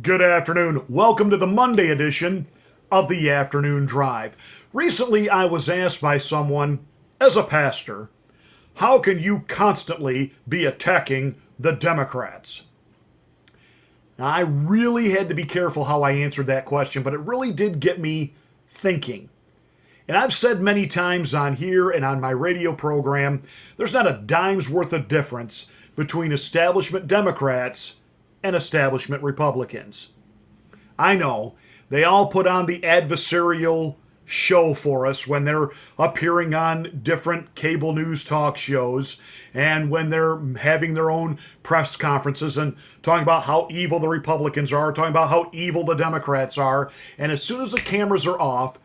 Good afternoon. Welcome to the Monday edition of the Afternoon Drive. Recently, I was asked by someone, as a pastor, how can you constantly be attacking the Democrats? Now, I really had to be careful how I answered that question, but it really did get me thinking. And I've said many times on here and on my radio program, there's not a dime's worth of difference between establishment Democrats and establishment Republicans. I know they all put on the adversarial show for us when they're appearing on different cable news talk shows and when they're having their own press conferences and talking about how evil the Republicans are, talking about how evil the Democrats are. And as soon as the cameras are off,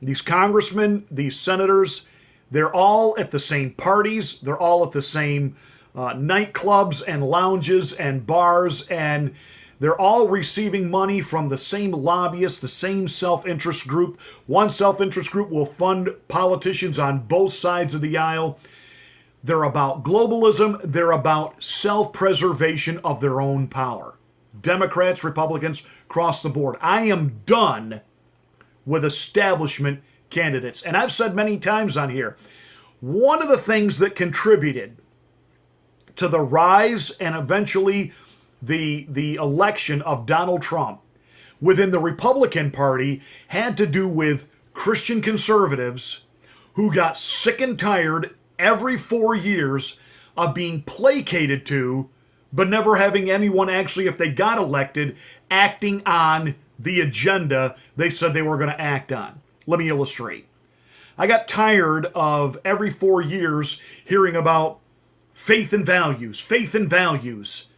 these congressmen, these senators, they're all at the same parties, they're all at the same nightclubs and lounges and bars, and they're all receiving money from the same lobbyists, the same self-interest group. One self-interest group will fund politicians on both sides of the aisle. They're about globalism. They're about self-preservation of their own power. Democrats, Republicans, across the board. I am done with establishment candidates. And I've said many times on here, one of the things that contributed to the rise and eventually the election of Donald Trump within the Republican Party had to do with Christian conservatives who got sick and tired every 4 years of being placated to, but never having anyone actually, if they got elected, acting on the agenda they said they were going to act on. Let me illustrate. I got tired of every 4 years hearing about faith and values, faith and values.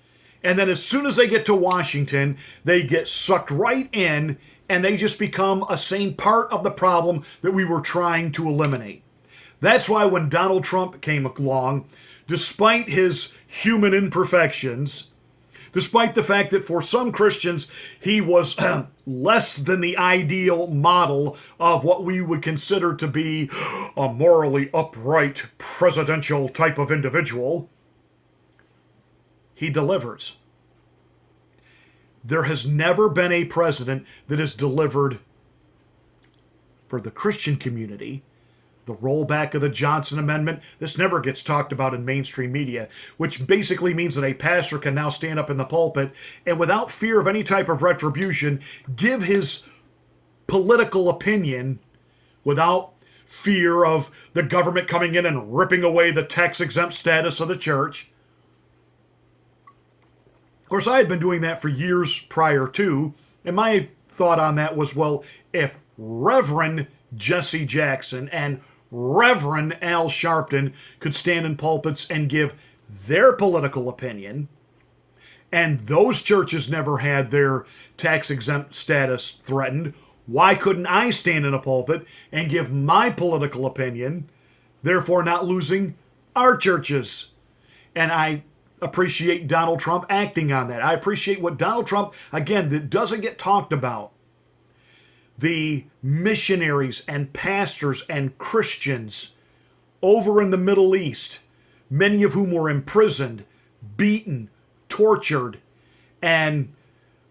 And then as soon as they get to Washington, they get sucked right in and they just become a same part of the problem that we were trying to eliminate. That's why when Donald Trump came along, despite his human imperfections, despite the fact that for some Christians he was less than the ideal model of what we would consider to be a morally upright presidential type of individual, he delivers. There has never been a president that has delivered for the Christian community. The rollback of the Johnson Amendment, this never gets talked about in mainstream media, which basically means that a pastor can now stand up in the pulpit and without fear of any type of retribution, give his political opinion without fear of the government coming in and ripping away the tax-exempt status of the church. Of course, I had been doing that for years prior to, and my thought on that was, well, if Reverend Jesse Jackson and Reverend Al Sharpton could stand in pulpits and give their political opinion, and those churches never had their tax-exempt status threatened, why couldn't I stand in a pulpit and give my political opinion, therefore not losing our churches? And I appreciate Donald Trump acting on that. I appreciate what Donald Trump, again, that doesn't get talked about. The missionaries and pastors and Christians over in the Middle East, many of whom were imprisoned, beaten, tortured, and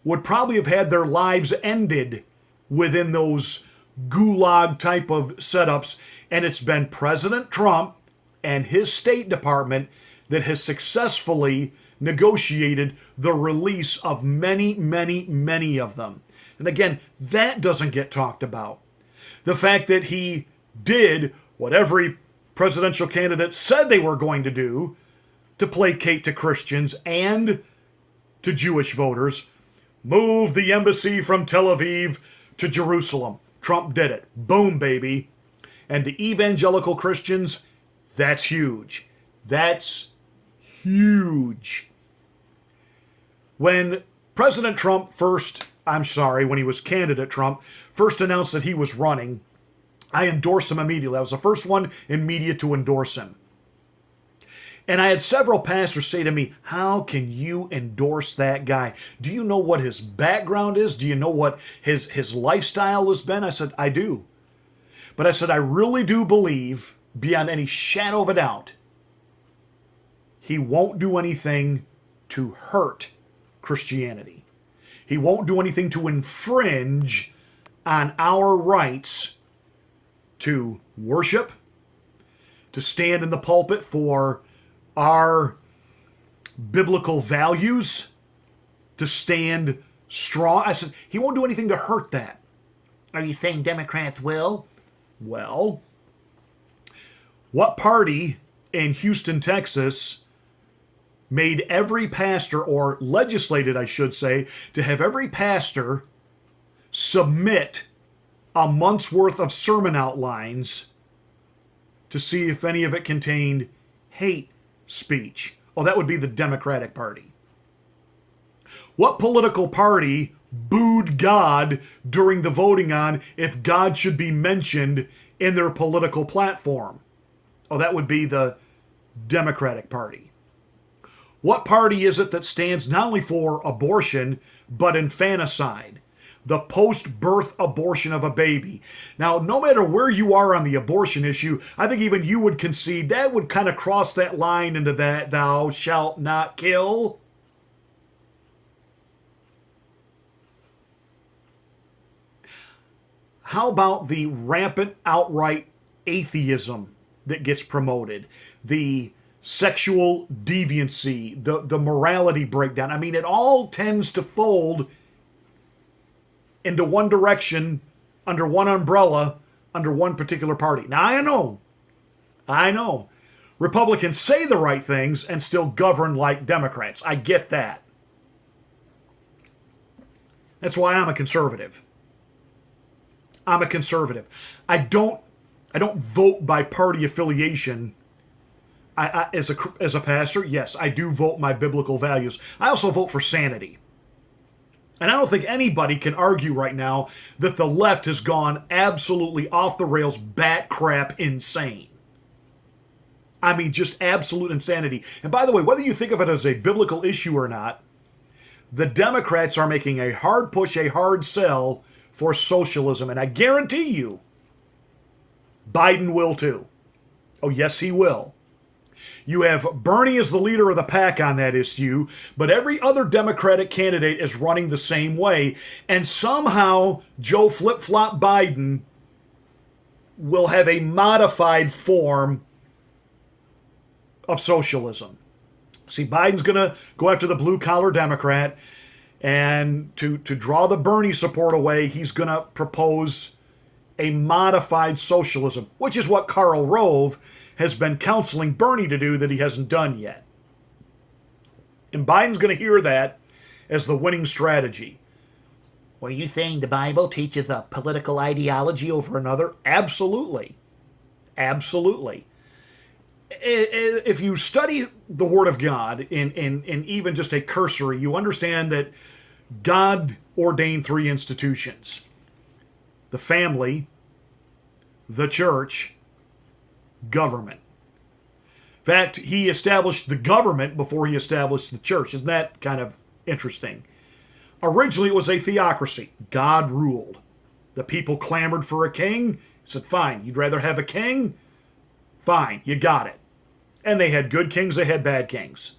would probably have had their lives ended within those gulag type of setups. And it's been President Trump and his State Department that has successfully negotiated the release of many, many, many of them. And again, that doesn't get talked about. The fact that he did what every presidential candidate said they were going to do to placate to Christians and to Jewish voters, move the embassy from Tel Aviv to Jerusalem. Trump did it. Boom, baby. And to evangelical Christians, that's huge. That's huge. When President Trump when he was candidate Trump, first announced that he was running, I endorsed him immediately. I was the first one in media to endorse him. And I had several pastors say to me, how can you endorse that guy? Do you know what his background is? Do you know what his lifestyle has been? I said, I do. But I said, I really do believe, beyond any shadow of a doubt, he won't do anything to hurt Christianity. He won't do anything to infringe on our rights to worship, to stand in the pulpit for our biblical values, to stand strong. I said, he won't do anything to hurt that. Are you saying Democrats will? Well, what party in Houston, Texas made every pastor, or legislated, I should say, to have every pastor submit a month's worth of sermon outlines to see if any of it contained hate speech? Oh, that would be the Democratic Party. What political party booed God during the voting on if God should be mentioned in their political platform? Oh, that would be the Democratic Party. What party is it that stands not only for abortion, but infanticide? The post-birth abortion of a baby. Now, no matter where you are on the abortion issue, I think even you would concede that would kind of cross that line into that thou shalt not kill. How about the rampant outright atheism that gets promoted? The sexual deviancy, the morality breakdown. I mean, it all tends to fold into one direction, under one umbrella, under one particular party. Now, I know, Republicans say the right things and still govern like Democrats. I get that. That's why I'm a conservative. I'm a conservative. I don't vote by party affiliation. As a pastor, yes, I do vote my biblical values. I also vote for sanity. And I don't think anybody can argue right now that the left has gone absolutely off the rails, bat crap insane. I mean, just absolute insanity. And by the way, whether you think of it as a biblical issue or not, the Democrats are making a hard push, a hard sell for socialism. And I guarantee you, Biden will too. Oh, yes, he will. You have Bernie as the leader of the pack on that issue, but every other Democratic candidate is running the same way, and somehow Joe Flip-Flop Biden will have a modified form of socialism. See, Biden's going to go after the blue-collar Democrat, and to draw the Bernie support away, he's going to propose a modified socialism, which is what Karl Rove has been counseling Bernie to do that he hasn't done yet. And Biden's going to hear that as the winning strategy. Were you saying the Bible teaches a political ideology over another? Absolutely. Absolutely. If you study the Word of God in even just a cursory, you understand that God ordained three institutions: the family, the church, government. In fact, he established the government before he established the church. Isn't that kind of interesting? Originally, it was a theocracy. God ruled. The people clamored for a king. He said, fine, you'd rather have a king? Fine, you got it. And they had good kings, they had bad kings.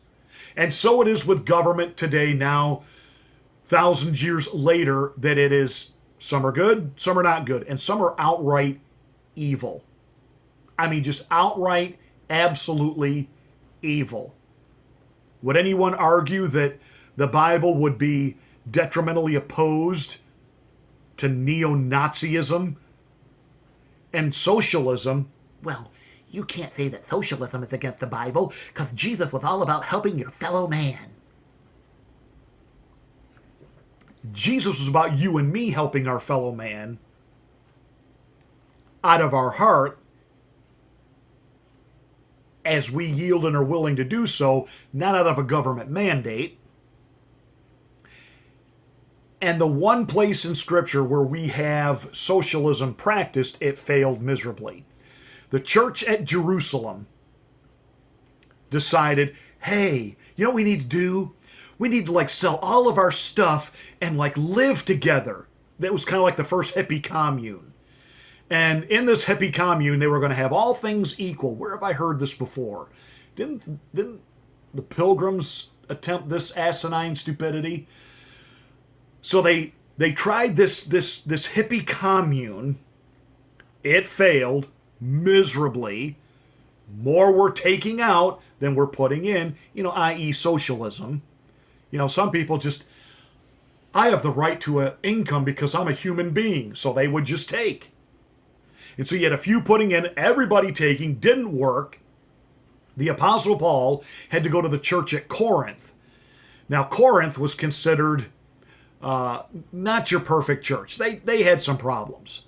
And so it is with government today now, thousands of years later, that it is, some are good, some are not good, and some are outright evil. I mean, just outright, absolutely evil. Would anyone argue that the Bible would be detrimentally opposed to neo-Nazism and socialism? Well, you can't say that socialism is against the Bible because Jesus was all about helping your fellow man. Jesus was about you and me helping our fellow man out of our heart as we yield and are willing to do so, not out of a government mandate. And the one place in Scripture where we have socialism practiced, it failed miserably. The church at Jerusalem decided, hey, you know what we need to do? We need to sell all of our stuff and live together. That was kind of like the first hippie commune. And in this hippie commune, they were going to have all things equal. Where have I heard this before? Didn't the Pilgrims attempt this asinine stupidity? So they tried this hippie commune. It failed miserably. More we're taking out than we're putting in, i.e. socialism. Some people just, I have the right to an income because I'm a human being, so they would just take. And so you had a few putting in, everybody taking, didn't work. The Apostle Paul had to go to the church at Corinth. Now, Corinth was considered not your perfect church. They had some problems,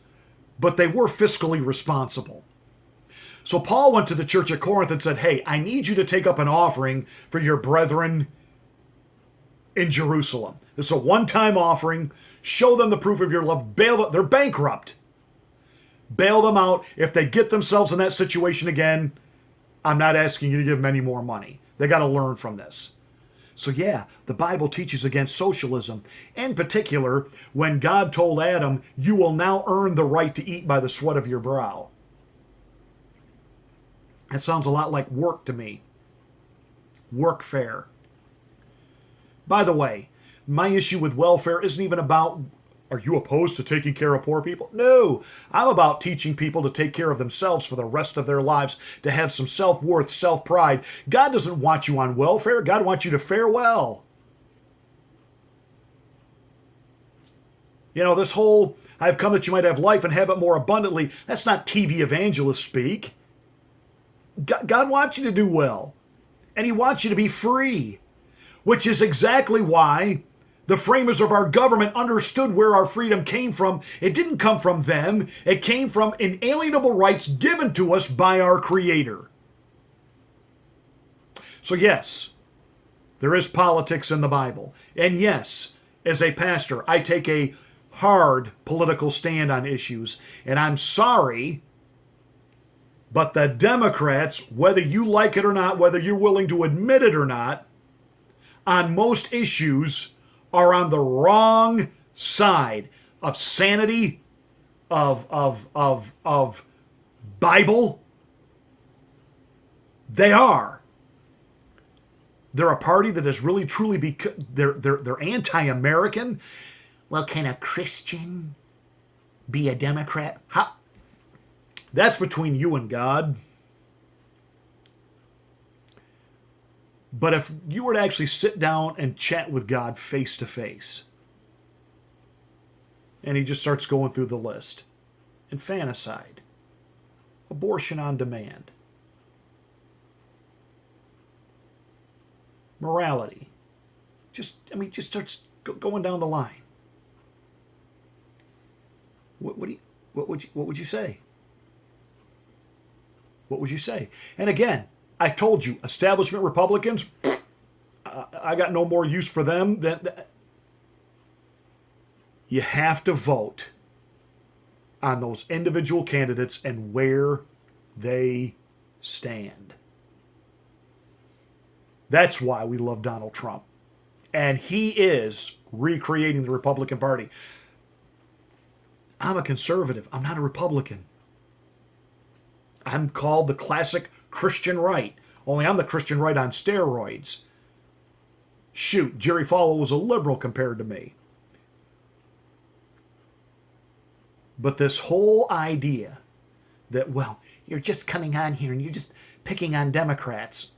but they were fiscally responsible. So Paul went to the church at Corinth and said, hey, I need you to take up an offering for your brethren in Jerusalem. It's a one-time offering. Show them the proof of your love. Bail them. They're bankrupt. Bail them out. If they get themselves in that situation again, I'm not asking you to give them any more money. They got to learn from this. So yeah, the Bible teaches against socialism. In particular, when God told Adam, you will now earn the right to eat by the sweat of your brow. That sounds a lot like work to me. Workfare. By the way, my issue with welfare isn't even about, are you opposed to taking care of poor people? No, I'm about teaching people to take care of themselves for the rest of their lives, to have some self-worth, self-pride. God doesn't want you on welfare. God wants you to fare well. This whole, I've come that you might have life and have it more abundantly, that's not TV evangelist speak. God wants you to do well, and he wants you to be free, which is exactly why the framers of our government understood where our freedom came from. It didn't come from them. It came from inalienable rights given to us by our Creator. So yes, there is politics in the Bible. And yes, as a pastor, I take a hard political stand on issues. And I'm sorry, but the Democrats, whether you like it or not, whether you're willing to admit it or not, on most issues are on the wrong side of sanity, of Bible. They are. They're a party that has really truly they're anti-American. Well, can a Christian be a Democrat? That's between you and God. But if you were to actually sit down and chat with God face to face, and he just starts going through the list, infanticide, abortion on demand, morality, just starts going down the line. What would you say? What would you say? And again, I told you, establishment Republicans, I got no more use for them than... You have to vote on those individual candidates and where they stand. That's why we love Donald Trump. And he is recreating the Republican Party. I'm a conservative. I'm not a Republican. I'm called the classic Christian right. Only I'm the Christian right on steroids. Shoot, Jerry Falwell was a liberal compared to me. But this whole idea that, well, you're just coming on here and you're just picking on Democrats.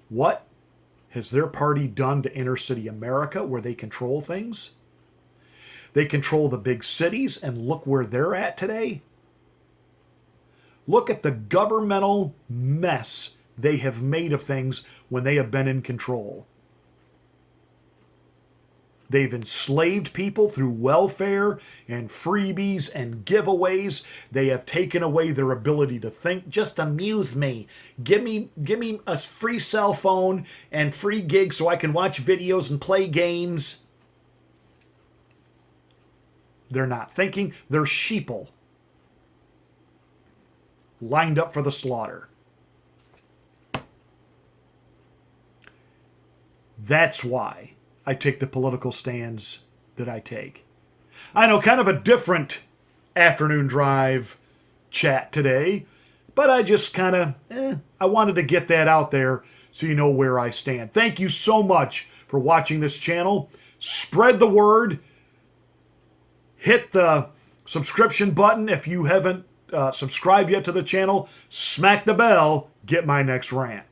What has their party done to inner city America where they control things? They control the big cities, and look where they're at today. Look at the governmental mess they have made of things when they have been in control. They've enslaved people through welfare and freebies and giveaways. They have taken away their ability to think. Just amuse me. Give me a free cell phone and free gigs so I can watch videos and play games. They're not thinking. They're sheeple. Lined up for the slaughter. That's why I take the political stands that I take. I know, kind of a different afternoon drive chat today, but I just kind of, I wanted to get that out there so you know where I stand. Thank you so much for watching this channel. Spread the word. Hit the subscription button if you haven't subscribed yet to the channel. Smack the bell. Get my next rant.